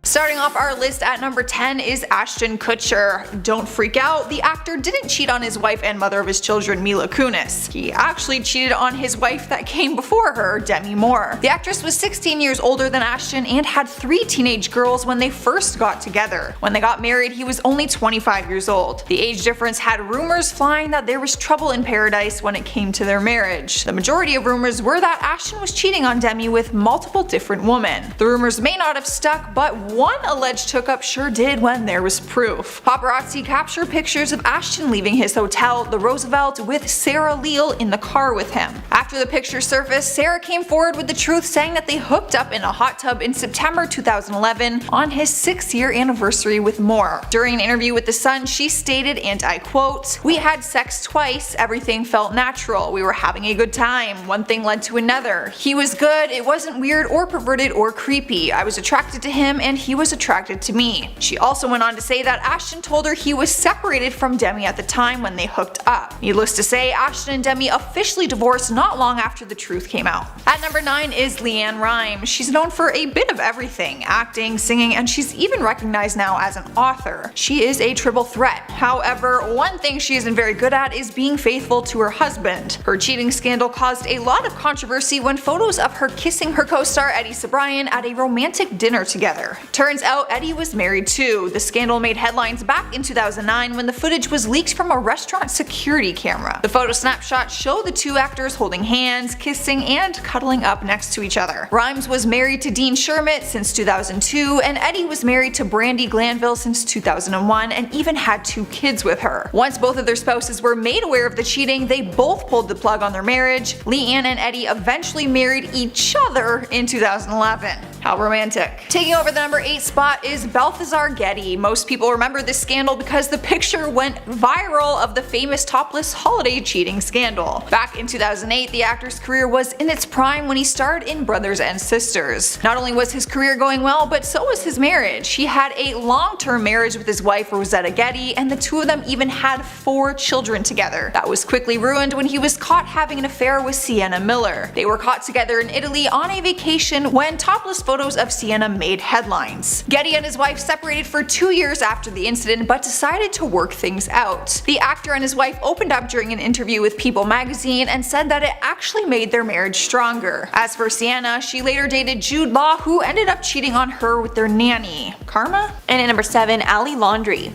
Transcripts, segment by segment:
Starting off our list at number 10 is Ashton Kutcher. Don't freak out, the actor didn't cheat on his wife and mother of his children, Mila Kunis. He actually cheated on his wife that came before her, Demi Moore. The actress was 16 years older than Ashton and had 3 teenage girls when they first got together. When they got married, he was only 25 years old. The age difference had rumors flying that there was trouble in paradise when it came to their marriage. The majority of rumors were that Ashton was cheating on Demi with multiple different women. The rumors may not have stuck, but one alleged hookup sure did when there was proof. Paparazzi captured pictures of Ashton leaving his hotel, the Roosevelt, with Sarah Leal in the car with him. After the picture surfaced, Sarah came forward with the truth, saying that they hooked up in a hot tub in September 2011 on his 6-year anniversary with Moore. During an interview with The Sun, she stated, and I quote, "We had sex twice, everything felt natural, we were having a good time, one thing led to another. He was good, it wasn't weird or perverted or creepy. I was attracted to him and he was attracted to me." She also went on to say that Ashton told her he was separated from Demi at the time when they hooked up. Needless to say, Ashton and Demi officially divorced not long after the truth came out. At number 9 is Leann Rimes. She's known for a bit of everything, acting, singing, and she's even recognized now as an author. She is a triple threat. However, one thing she isn't very good at is being faithful to her husband. Her cheating scandal caused a lot of controversy when photos of her kissing her co-star Eddie Cibrian at a romantic dinner together. Turns out Eddie was married too. The scandal made headlines back in 2009 when the footage was leaked from a restaurant security camera. The photo snapshots show the two actors holding hands, kissing, and cuddling up next to each other. Rimes was married to Dean Shermitt since 2002, and Eddie was married to Brandi Glanville since 2001 and even had 2 kids with her. Once both of their spouses were made aware of the cheating, they both pulled the plug on their marriage. Leann and Eddie eventually married each other in 2011. How romantic. Taking over the number 8 spot is Balthazar Getty. Most people remember this scandal because the picture went viral of the famous topless holiday cheating scandal. Back in 2008, the actor's career was in its prime when he starred in Brothers and Sisters. Not only was his career going well, but so was his marriage. He had a long-term marriage with his wife Rosetta Getty, and the two of them even had 4 children together. That was quickly ruined when he was caught having an affair with Sienna Miller. They were caught together in Italy on a vacation when topless photos of Sienna made headlines. Getty and his wife separated for 2 years after the incident, but decided to work things out. The actor and his wife opened up during an interview with People magazine and said that it actually made their marriage stronger. As for Sienna, she later dated Jude Law, who ended up cheating on her with their nanny. Karma? And at number 7, Ali Laundrie.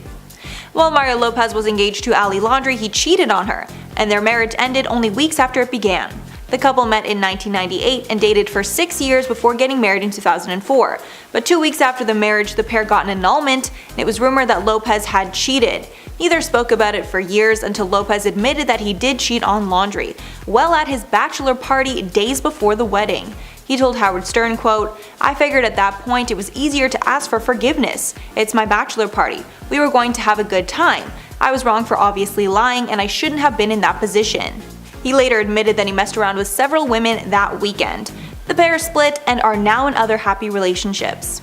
While Mario Lopez was engaged to Ali Laundrie, he cheated on her, and their marriage ended only weeks after it began. The couple met in 1998 and dated for 6 years before getting married in 2004, but 2 weeks after the marriage the pair got an annulment, and it was rumored that Lopez had cheated. Neither spoke about it for years until Lopez admitted that he did cheat on Laundrie, well at his bachelor party days before the wedding. He told Howard Stern, quote, "I figured at that point it was easier to ask for forgiveness. It's my bachelor party. We were going to have a good time. I was wrong for obviously lying and I shouldn't have been in that position." He later admitted that he messed around with several women that weekend. The pair split and are now in other happy relationships.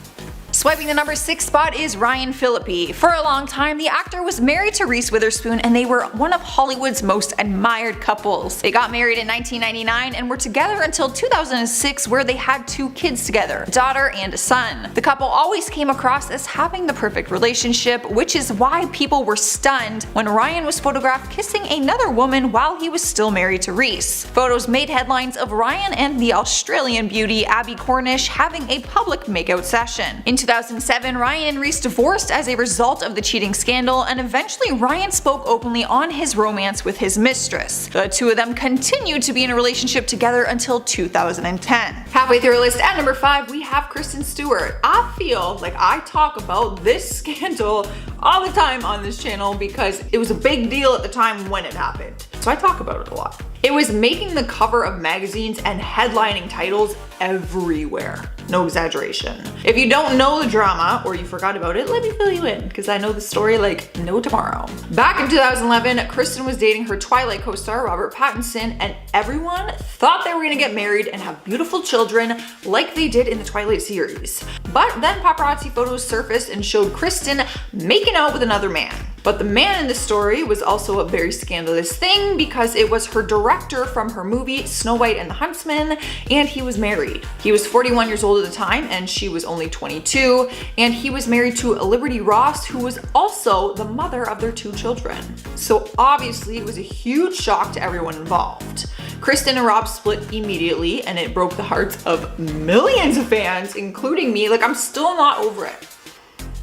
Swiping the number 6 spot is Ryan Phillippe. For a long time, the actor was married to Reese Witherspoon and they were one of Hollywood's most admired couples. They got married in 1999 and were together until 2006, where they had 2 kids together, a daughter and a son. The couple always came across as having the perfect relationship, which is why people were stunned when Ryan was photographed kissing another woman while he was still married to Reese. Photos made headlines of Ryan and the Australian beauty Abby Cornish having a public makeout session. In 2007, Ryan and Reese divorced as a result of the cheating scandal, and eventually Ryan spoke openly on his romance with his mistress. The two of them continued to be in a relationship together until 2010. Halfway through our list at number 5, we have Kristen Stewart. I feel like I talk about this scandal all the time on this channel because it was a big deal at the time when it happened. So I talk about it a lot. It was making the cover of magazines and headlining titles everywhere. No exaggeration. If you don't know the drama or you forgot about it, let me fill you in because I know the story like no tomorrow. Back in 2011, Kristen was dating her Twilight co-star Robert Pattinson, and everyone thought they were gonna get married and have beautiful children like they did in the Twilight series. But then paparazzi photos surfaced and showed Kristen making out with another man. But the man in the story was also a very scandalous thing because it was her director from her movie Snow White and the Huntsman, and he was married. He was 41 years old at the time and she was only 22, and he was married to Liberty Ross, who was also the mother of their 2 children. So obviously it was a huge shock to everyone involved. Kristen and Rob split immediately and it broke the hearts of millions of fans, including me. Like, I'm still not over it.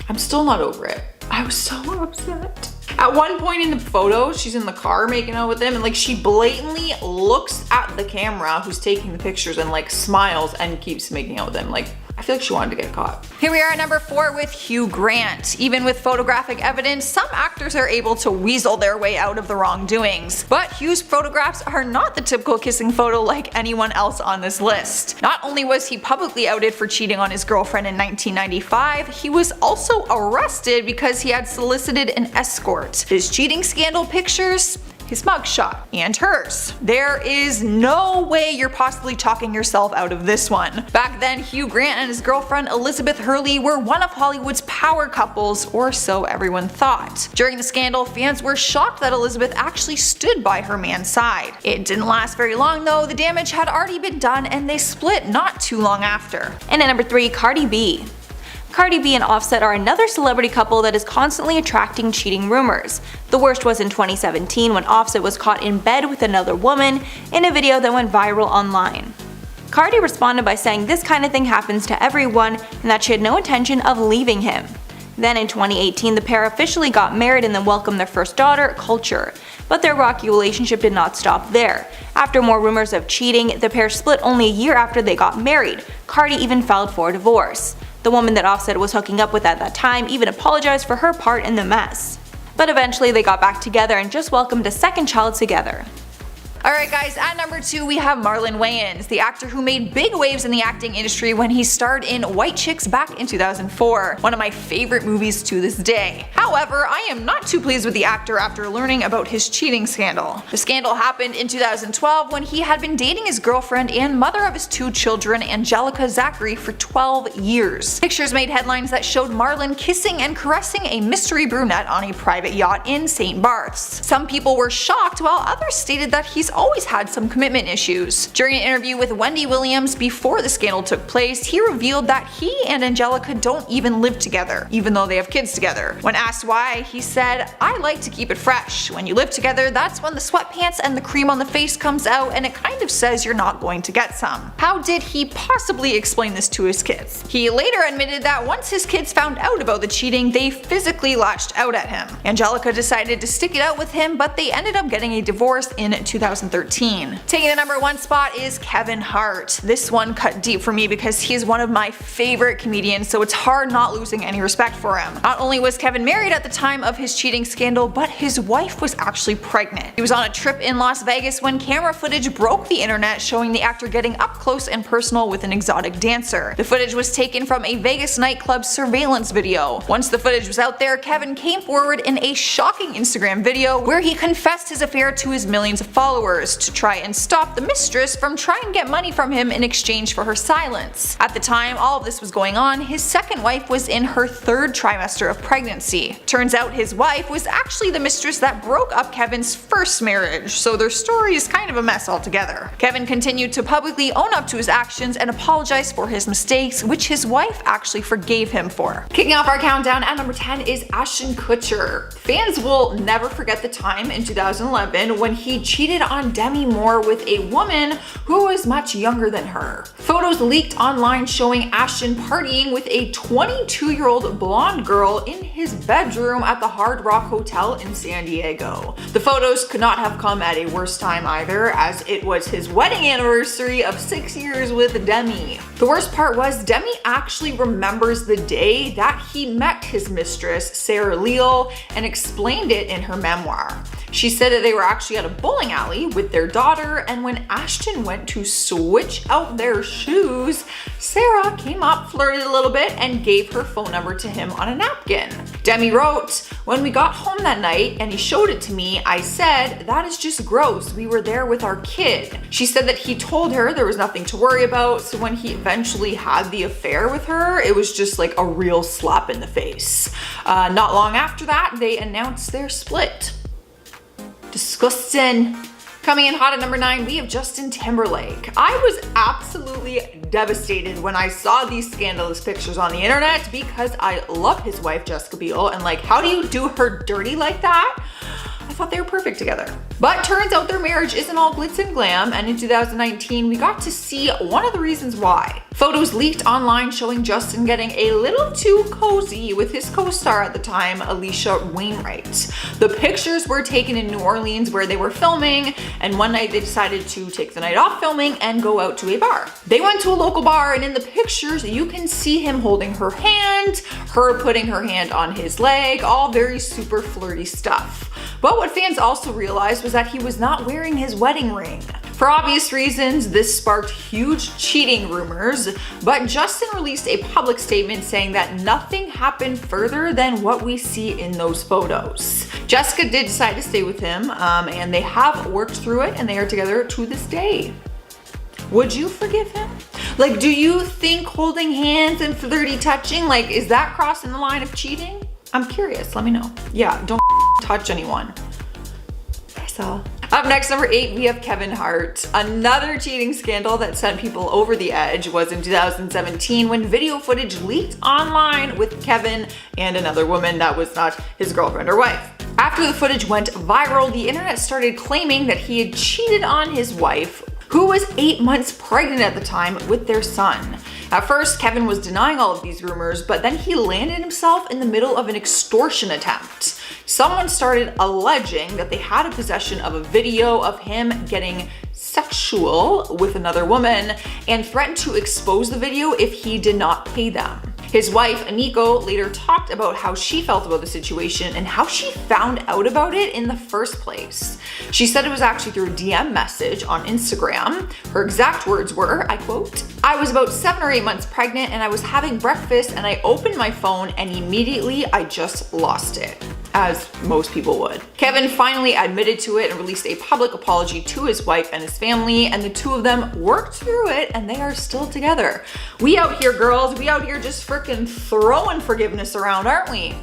I'm still not over it. I was so upset. At one point in the photo, she's in the car making out with him, and like she blatantly looks at the camera who's taking the pictures and like smiles and keeps making out with him. Like, I feel like she wanted to get caught. Here we are at number 4 with Hugh Grant. Even with photographic evidence, some actors are able to weasel their way out of the wrongdoings. But Hugh's photographs are not the typical kissing photo like anyone else on this list. Not only was he publicly outed for cheating on his girlfriend in 1995, he was also arrested because he had solicited an escort. His cheating scandal pictures, his mugshot, and hers. There is no way you're possibly talking yourself out of this one. Back then, Hugh Grant and his girlfriend Elizabeth Hurley were one of Hollywood's power couples, or so everyone thought. During the scandal, fans were shocked that Elizabeth actually stood by her man's side. It didn't last very long though, the damage had already been done and they split not too long after. And at number 3, Cardi B. Cardi B and Offset are another celebrity couple that is constantly attracting cheating rumors. The worst was in 2017 when Offset was caught in bed with another woman in a video that went viral online. Cardi responded by saying this kind of thing happens to everyone and that she had no intention of leaving him. Then in 2018, the pair officially got married and then welcomed their first daughter, Culture. But their rocky relationship did not stop there. After more rumors of cheating, the pair split only a year after they got married. Cardi even filed for divorce. The woman that Offset was hooking up with at that time even apologized for her part in the mess. But eventually they got back together and just welcomed a second child together. Alright guys, at number 2 we have Marlon Wayans, the actor who made big waves in the acting industry when he starred in White Chicks back in 2004, one of my favorite movies to this day. However, I am not too pleased with the actor after learning about his cheating scandal. The scandal happened in 2012 when he had been dating his girlfriend and mother of his 2 children, Angelica Zachary, for 12 years. Pictures made headlines that showed Marlon kissing and caressing a mystery brunette on a private yacht in St. Barth's. Some people were shocked while others stated that he's always had some commitment issues. During an interview with Wendy Williams before the scandal took place, he revealed that he and Angelica don't even live together, even though they have kids together. When asked why, he said, "I like to keep it fresh. When you live together, that's when the sweatpants and the cream on the face comes out and it kind of says you're not going to get some." How did he possibly explain this to his kids? He later admitted that once his kids found out about the cheating, they physically lashed out at him. Angelica decided to stick it out with him, but they ended up getting a divorce in 2013. Taking the number 1 spot is Kevin Hart. This one cut deep for me because he is one of my favorite comedians, so it's hard not losing any respect for him. Not only was Kevin married at the time of his cheating scandal, but his wife was actually pregnant. He was on a trip in Las Vegas when camera footage broke the internet showing the actor getting up close and personal with an exotic dancer. The footage was taken from a Vegas nightclub surveillance video. Once the footage was out there, Kevin came forward in a shocking Instagram video where he confessed his affair to his millions of followers to try and stop the mistress from trying to get money from him in exchange for her silence. At the time all of this was going on, his second wife was in her 3rd trimester of pregnancy. Turns out his wife was actually the mistress that broke up Kevin's first marriage, so their story is kind of a mess altogether. Kevin continued to publicly own up to his actions and apologize for his mistakes, which his wife actually forgave him for. Kicking off our countdown at number 10 is Ashton Kutcher. Fans will never forget the time in 2011 when he cheated on Demi Moore with a woman who was much younger than her. Photos leaked online showing Ashton partying with a 22-year-old blonde girl in his bedroom at the Hard Rock Hotel in San Diego. The photos could not have come at a worse time either, as it was his wedding anniversary of 6 years with Demi. The worst part was Demi actually remembers the day that he met his mistress, Sarah Leal, and explained it in her memoir. She said that they were actually at a bowling alley with their daughter, and when Ashton went to switch out their shoes, Sarah came up, flirted a little bit, and gave her phone number to him on a napkin. Demi wrote, "When we got home that night and he showed it to me, I said, that is just gross. We were there with our kid." She said that he told her there was nothing to worry about, so when he eventually had the affair with her, it was just like a real slap in the face. Not long after that, they announced their split. Disgusting. Coming in hot at number 9, we have Justin Timberlake. I was absolutely devastated when I saw these scandalous pictures on the internet because I love his wife, Jessica Biel, and like, how do you do her dirty like that? I thought they were perfect together. But turns out their marriage isn't all glitz and glam, and in 2019, we got to see one of the reasons why. Photos leaked online showing Justin getting a little too cozy with his co-star at the time, Alicia Wainwright. The pictures were taken in New Orleans where they were filming, and one night they decided to take the night off filming and go out to a bar. They went to a local bar, and in the pictures, you can see him holding her hand, her putting her hand on his leg, all very super flirty stuff. But what fans also realized was that he was not wearing his wedding ring. For obvious reasons, this sparked huge cheating rumors, but Justin released a public statement saying that nothing happened further than what we see in those photos. Jessica did decide to stay with him, and they have worked through it, and they are together to this day. Would you forgive him? Like, do you think holding hands and flirty touching, like, is that crossing the line of cheating? I'm curious, let me know. Yeah, don't touch anyone. That's all. Up next, number 8, we have Kevin Hart. Another cheating scandal that sent people over the edge was in 2017 when video footage leaked online with Kevin and another woman that was not his girlfriend or wife. After the footage went viral, the internet started claiming that he had cheated on his wife, who was 8 months pregnant at the time, with their son. At first, Kevin was denying all of these rumors, but then he landed himself in the middle of an extortion attempt. Someone started alleging that they had a possession of a video of him getting sexual with another woman and threatened to expose the video if he did not pay them. His wife, Aniko, later talked about how she felt about the situation and how she found out about it in the first place. She said it was actually through a DM message on Instagram. Her exact words were, I quote, "I was about 7 or 8 months pregnant and I was having breakfast and I opened my phone and immediately I just lost it." As most people would. Kevin finally admitted to it and released a public apology to his wife and his family, and the two of them worked through it and they are still together. We out here, girls, we out here just freaking throwing forgiveness around, aren't we?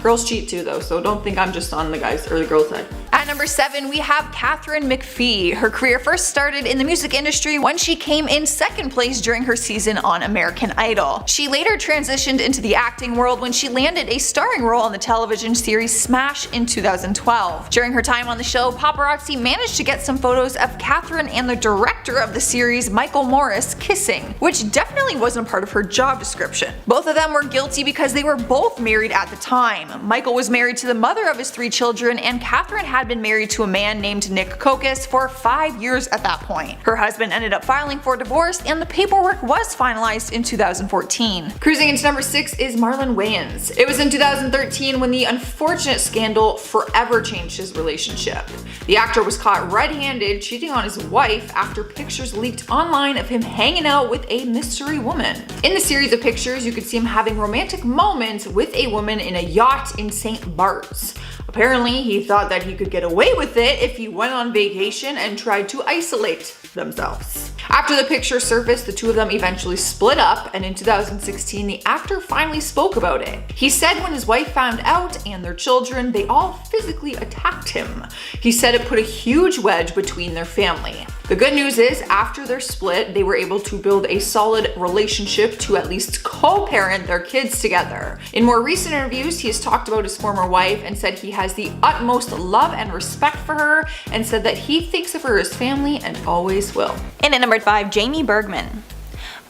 Girls cheat too though, so don't think I'm just on the guys or the girls' side. At number 7, we have Katharine McPhee. Her career first started in the music industry when she came in second place during her season on American Idol. She later transitioned into the acting world when she landed a starring role on the television series Smash in 2012. During her time on the show, paparazzi managed to get some photos of Katharine and the director of the series, Michael Morris, kissing, which definitely wasn't part of her job description. Both of them were guilty because they were both married at the time. Michael was married to the mother of his 3 children, and Katharine had been married to a man named Nick Kokos for 5 years at that point. Her husband ended up filing for divorce, and the paperwork was finalized in 2014. Cruising into number 6 is Marlon Wayans. It was in 2013 when the unfortunate scandal forever changed his relationship. The actor was caught red-handed cheating on his wife after pictures leaked online of him hanging out with a mystery woman. In the series of pictures, you could see him having romantic moments with a woman in a yacht in St. Bart's. Apparently, he thought that he could get away with it if he went on vacation and tried to isolate themselves. After the picture surfaced, the two of them eventually split up, and in 2016, the actor finally spoke about it. He said when his wife found out and their children, they all physically attacked him. He said it put a huge wedge between their family. The good news is, after their split, they were able to build a solid relationship to at least co-parent their kids together. In more recent interviews, he has talked about his former wife and said he has the utmost love and respect for her, and said that he thinks of her as family and always will. In at number 5, Jamie Bergman.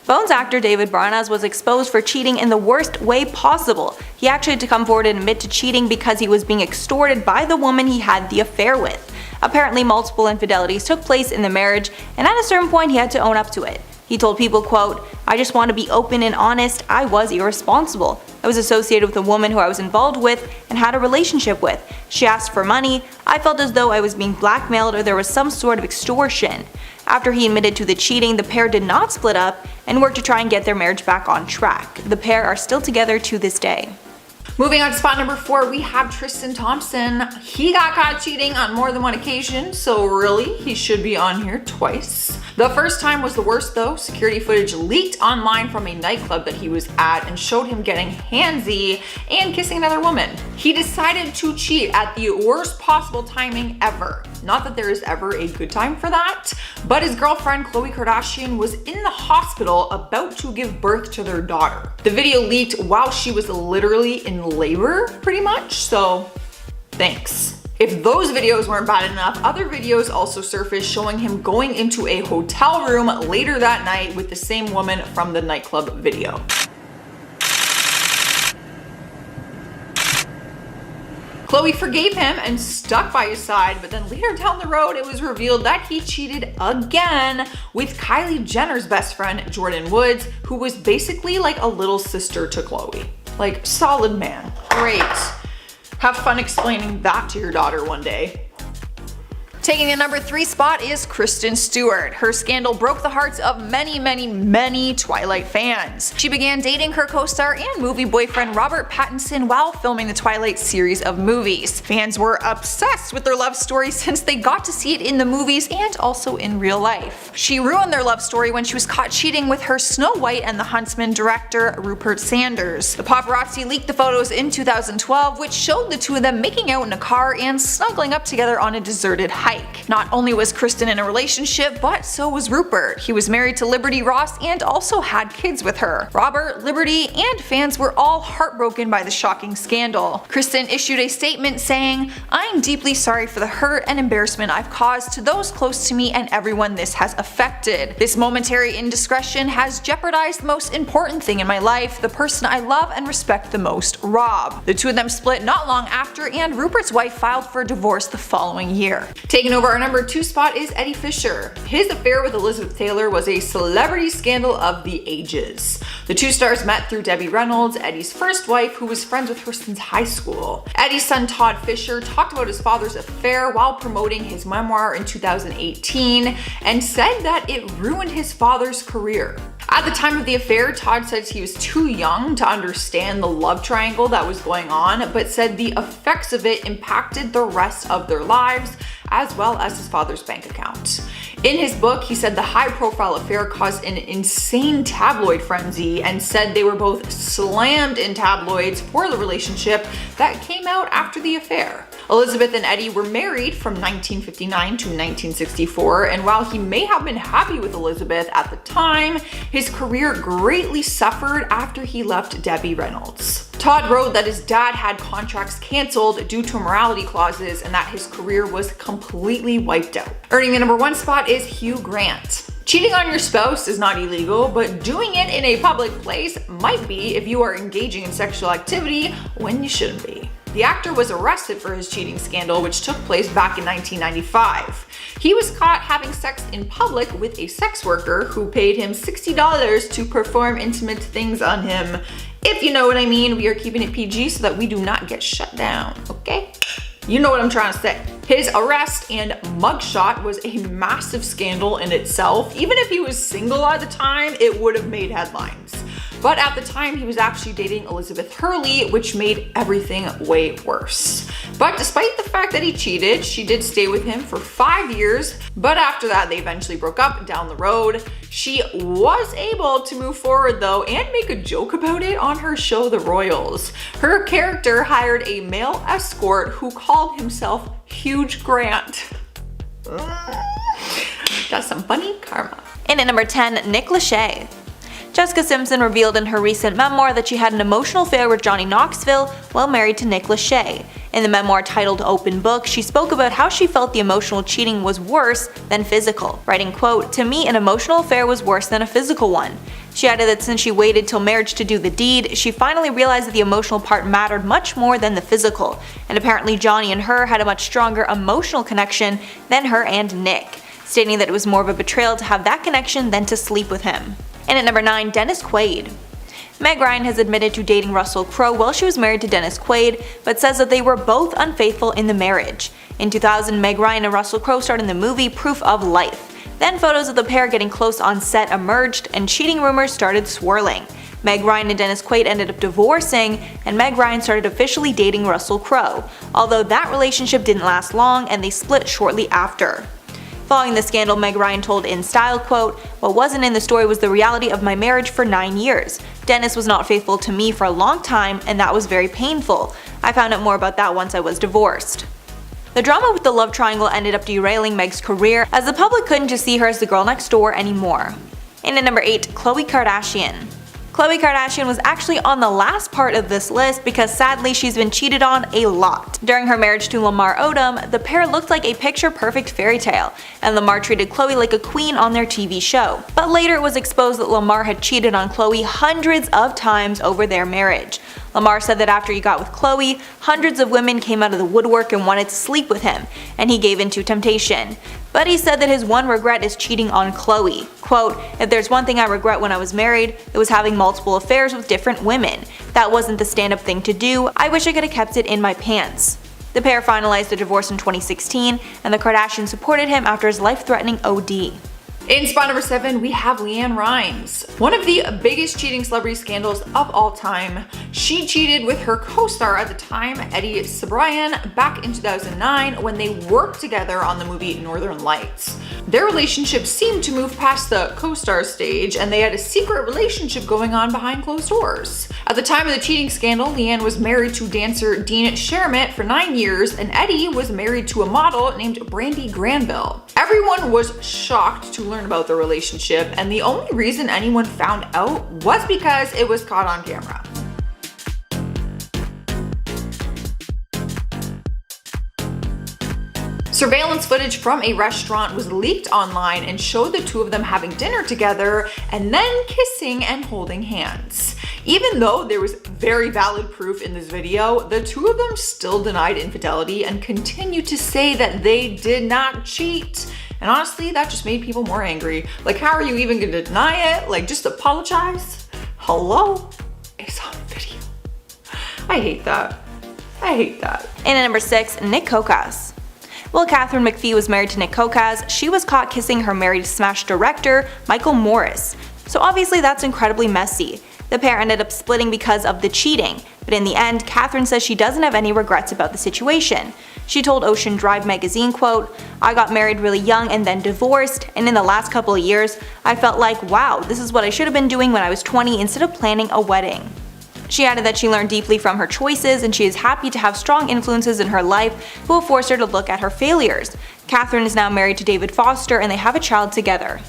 Bones actor David Boreanaz was exposed for cheating in the worst way possible. He actually had to come forward and admit to cheating because he was being extorted by the woman he had the affair with. Apparently multiple infidelities took place in the marriage, and at a certain point he had to own up to it. He told People, quote, "I just want to be open and honest. I was irresponsible. I was associated with a woman who I was involved with and had a relationship with. She asked for money. I felt as though I was being blackmailed or there was some sort of extortion." After he admitted to the cheating, the pair did not split up and worked to try and get their marriage back on track. The pair are still together to this day. Moving on to spot number 4, we have Tristan Thompson. He got caught cheating on more than one occasion, so really, he should be on here twice. The first time was the worst though. Security footage leaked online from a nightclub that he was at and showed him getting handsy and kissing another woman. He decided to cheat at the worst possible timing ever. Not that there is ever a good time for that, but his girlfriend Khloe Kardashian was in the hospital about to give birth to their daughter. The video leaked while she was literally in labor, pretty much, so thanks. If those videos weren't bad enough, other videos also surfaced showing him going into a hotel room later that night with the same woman from the nightclub video. Khloe forgave him and stuck by his side, but then later down the road it was revealed that he cheated again with Kylie Jenner's best friend, Jordyn Woods, who was basically like a little sister to Khloe. Like, solid man. Great. Have fun explaining that to your daughter one day. Taking the number 3 spot is Kristen Stewart. Her scandal broke the hearts of many Twilight fans. She began dating her co-star and movie boyfriend Robert Pattinson while filming the Twilight series of movies. Fans were obsessed with their love story since they got to see it in the movies and also in real life. She ruined their love story when she was caught cheating with her Snow White and the Huntsman director Rupert Sanders. The paparazzi leaked the photos in 2012, which showed the two of them making out in a car and snuggling up together on a deserted hike. Not only was Kristen in a relationship, but so was Rupert. He was married to Liberty Ross and also had kids with her. Robert, Liberty, and fans were all heartbroken by the shocking scandal. Kristen issued a statement saying, "I'm deeply sorry for the hurt and embarrassment I've caused to those close to me and everyone this has affected. This momentary indiscretion has jeopardized the most important thing in my life, the person I love and respect the most, Rob." The two of them split not long after, and Rupert's wife filed for divorce the following year. Taking over our number 2 spot is Eddie Fisher. His affair with Elizabeth Taylor was a celebrity scandal of the ages. The two stars met through Debbie Reynolds, Eddie's first wife, who was friends with her since high school. Eddie's son Todd Fisher talked about his father's affair while promoting his memoir in 2018 and said that it ruined his father's career. At the time of the affair, Todd says he was too young to understand the love triangle that was going on, but said the effects of it impacted the rest of their lives, as well as his father's bank account. In his book, he said the high-profile affair caused an insane tabloid frenzy and said they were both slammed in tabloids for the relationship that came out after the affair. Elizabeth and Eddie were married from 1959 to 1964, and while he may have been happy with Elizabeth at the time, his career greatly suffered after he left Debbie Reynolds. Todd wrote that his dad had contracts canceled due to morality clauses and that his career was completely wiped out. Earning the number 1 spot is Hugh Grant. Cheating on your spouse is not illegal, but doing it in a public place might be if you are engaging in sexual activity when you shouldn't be. The actor was arrested for his cheating scandal, which took place back in 1995. He was caught having sex in public with a sex worker who paid him $60 to perform intimate things on him. If you know what I mean, we are keeping it PG so that we do not get shut down, okay? You know what I'm trying to say. His arrest and mugshot was a massive scandal in itself. Even if he was single at the time, it would have made headlines. But at the time, he was actually dating Elizabeth Hurley, which made everything way worse. But despite the fact that he cheated, she did stay with him for 5 years. But after that, they eventually broke up down the road. She was able to move forward though and make a joke about it on her show The Royals. Her character hired a male escort who called himself Huge Grant. That's some funny karma. And at number 10, Nick Lachey. Jessica Simpson revealed in her recent memoir that she had an emotional affair with Johnny Knoxville while married to Nick Lachey. In the memoir titled Open Book, she spoke about how she felt the emotional cheating was worse than physical, writing, quote, "To me, an emotional affair was worse than a physical one." She added that since she waited till marriage to do the deed, she finally realized that the emotional part mattered much more than the physical, and apparently Johnny and her had a much stronger emotional connection than her and Nick. stating that it was more of a betrayal to have that connection than to sleep with him. And at number 9, Dennis Quaid. Meg Ryan has admitted to dating Russell Crowe while she was married to Dennis Quaid, but says that they were both unfaithful in the marriage. In 2000, Meg Ryan and Russell Crowe starred in the movie Proof of Life. Then photos of the pair getting close on set emerged, and cheating rumors started swirling. Meg Ryan and Dennis Quaid ended up divorcing, and Meg Ryan started officially dating Russell Crowe, although that relationship didn't last long and they split shortly after. Following the scandal, Meg Ryan told In Style, quote, "What wasn't in the story was the reality of my marriage for 9 years. Dennis was not faithful to me for a long time, and that was very painful. I found out more about that once I was divorced." The drama with the love triangle ended up derailing Meg's career, as the public couldn't just see her as the girl next door anymore. And at number 8, Khloe Kardashian. Khloe Kardashian was actually on the last part of this list because sadly she's been cheated on a lot. During her marriage to Lamar Odom, the pair looked like a picture-perfect fairy tale, and Lamar treated Khloe like a queen on their TV show. But later it was exposed that Lamar had cheated on Khloe hundreds of times over their marriage. Lamar said that after he got with Khloe, hundreds of women came out of the woodwork and wanted to sleep with him, and he gave in to temptation. But he said that his one regret is cheating on Khloe. Quote, "If there's one thing I regret when I was married, it was having multiple affairs with different women. That wasn't the stand-up thing to do. I wish I could have kept it in my pants." The pair finalized their divorce in 2016, and the Kardashians supported him after his life-threatening OD. In spot number 7, we have Leann Rimes. One of the biggest cheating celebrity scandals of all time. She cheated with her co-star at the time, Eddie Cibrian, back in 2009 when they worked together on the movie Northern Lights. Their relationship seemed to move past the co-star stage, and they had a secret relationship going on behind closed doors. At the time of the cheating scandal, Leann was married to dancer Dean Sherritt for 9 years, and Eddie was married to a model named Brandi Granville. Everyone was shocked to learn about the relationship, and the only reason anyone found out was because it was caught on camera. Surveillance footage from a restaurant was leaked online and showed the two of them having dinner together and then kissing and holding hands. Even though there was very valid proof in this video, the two of them still denied infidelity and continued to say that they did not cheat. And honestly, that just made people more angry. Like, how are you even gonna deny it? Like, just apologize? Hello? It's on video. I hate that. I hate that. And at number 6, Nick Kokas. While Catherine McPhee was married to Nick Kokas, she was caught kissing her married Smash director, Michael Morris. So obviously that's incredibly messy. The pair ended up splitting because of the cheating, but in the end, Catherine says she doesn't have any regrets about the situation. She told Ocean Drive magazine, quote, "I got married really young and then divorced, and in the last couple of years, I felt like, wow, this is what I should have been doing when I was 20 instead of planning a wedding." She added that she learned deeply from her choices, and she is happy to have strong influences in her life who will force her to look at her failures. Catherine is now married to David Foster, and they have a child together.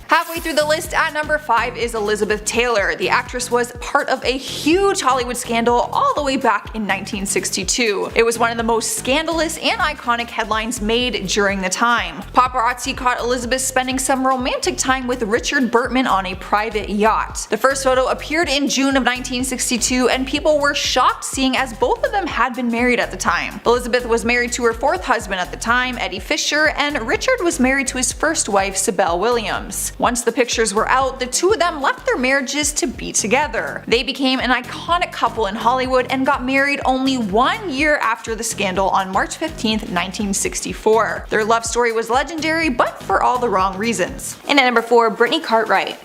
Halfway through the list at number 5 is Elizabeth Taylor. The actress was part of a huge Hollywood scandal all the way back in 1962. It was one of the most scandalous and iconic headlines made during the time. Paparazzi caught Elizabeth spending some romantic time with Richard Burton on a private yacht. The first photo appeared in June of 1962, and people were shocked seeing as both of them had been married at the time. Elizabeth was married to her 4th husband at the time, Eddie Fisher, and Richard was married to his first wife, Sibel Williams. Once the pictures were out, the two of them left their marriages to be together. They became an iconic couple in Hollywood and got married only 1 year after the scandal on March 15th, 1964. Their love story was legendary, but for all the wrong reasons. And at number 4, Brittany Cartwright.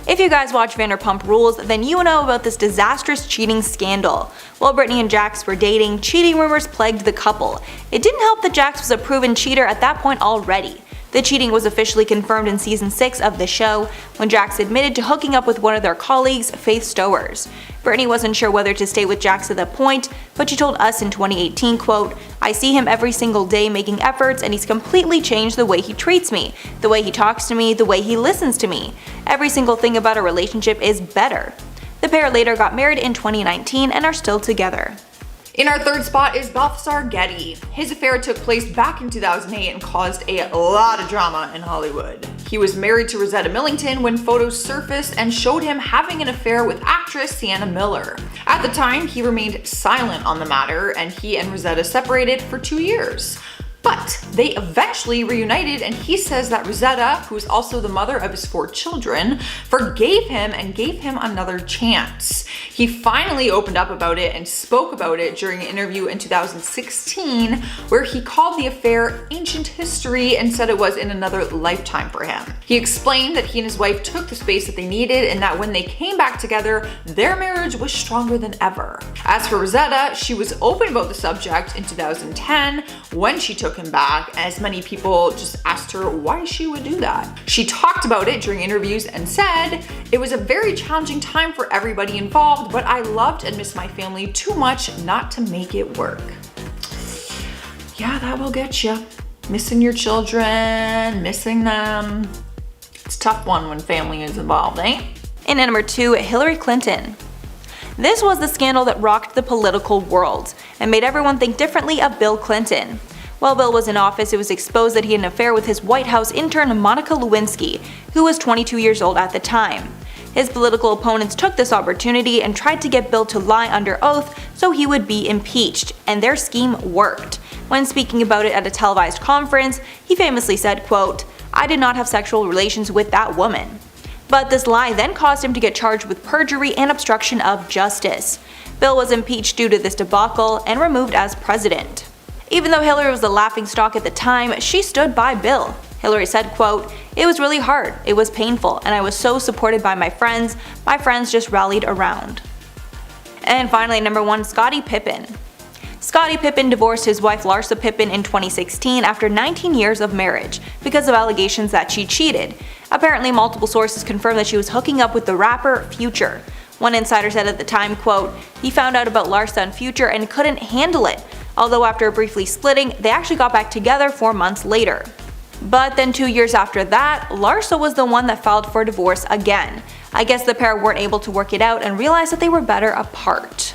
If you guys watch Vanderpump Rules, then you know about this disastrous cheating scandal. While Brittany and Jax were dating, cheating rumors plagued the couple. It didn't help that Jax was a proven cheater at that point already. The cheating was officially confirmed in season 6 of the show, when Jax admitted to hooking up with one of their colleagues, Faith Stowers. Brittany wasn't sure whether to stay with Jax at that point, but she told Us in 2018, quote, "I see him every single day making efforts, and he's completely changed the way he treats me, the way he talks to me, the way he listens to me. Every single thing about our relationship is better." The pair later got married in 2019 and are still together. In our 3rd spot is Balthazar Getty. His affair took place back in 2008 and caused a lot of drama in Hollywood. He was married to Rosetta Millington when photos surfaced and showed him having an affair with actress Sienna Miller. At the time, he remained silent on the matter, and he and Rosetta separated for 2 years. But they eventually reunited, and he says that Rosetta, who is also the mother of his 4 children, forgave him and gave him another chance. He finally opened up about it and spoke about it during an interview in 2016, where he called the affair ancient history and said it was in another lifetime for him. He explained that he and his wife took the space that they needed, and that when they came back together, their marriage was stronger than ever. As for Rosetta, she was open about the subject in 2010 when she took him back, as many people just asked her why she would do that. She talked about it during interviews and said, "It was a very challenging time for everybody involved, but I loved and missed my family too much not to make it work." Yeah, that will get you. Missing your children, missing them. It's a tough one when family is involved, eh? And at number 2, Hillary Clinton. This was the scandal that rocked the political world and made everyone think differently of Bill Clinton. While Bill was in office, it was exposed that he had an affair with his White House intern Monica Lewinsky, who was 22 years old at the time. His political opponents took this opportunity and tried to get Bill to lie under oath so he would be impeached, and their scheme worked. When speaking about it at a televised conference, he famously said, quote, "I did not have sexual relations with that woman." But this lie then caused him to get charged with perjury and obstruction of justice. Bill was impeached due to this debacle and removed as president. Even though Hillary was the laughingstock at the time, she stood by Bill. Hillary said, quote, "It was really hard, it was painful, and I was so supported by my friends just rallied around." And finally, number 1, Scottie Pippen. Scottie Pippen divorced his wife Larsa Pippen in 2016 after 19 years of marriage because of allegations that she cheated. Apparently, multiple sources confirmed that she was hooking up with the rapper Future. One insider said at the time, quote, "He found out about Larsa and Future and couldn't handle it, although after briefly splitting, they actually got back together 4 months later." But then 2 years after that, Larsa was the one that filed for divorce again. I guess the pair weren't able to work it out and realized that they were better apart.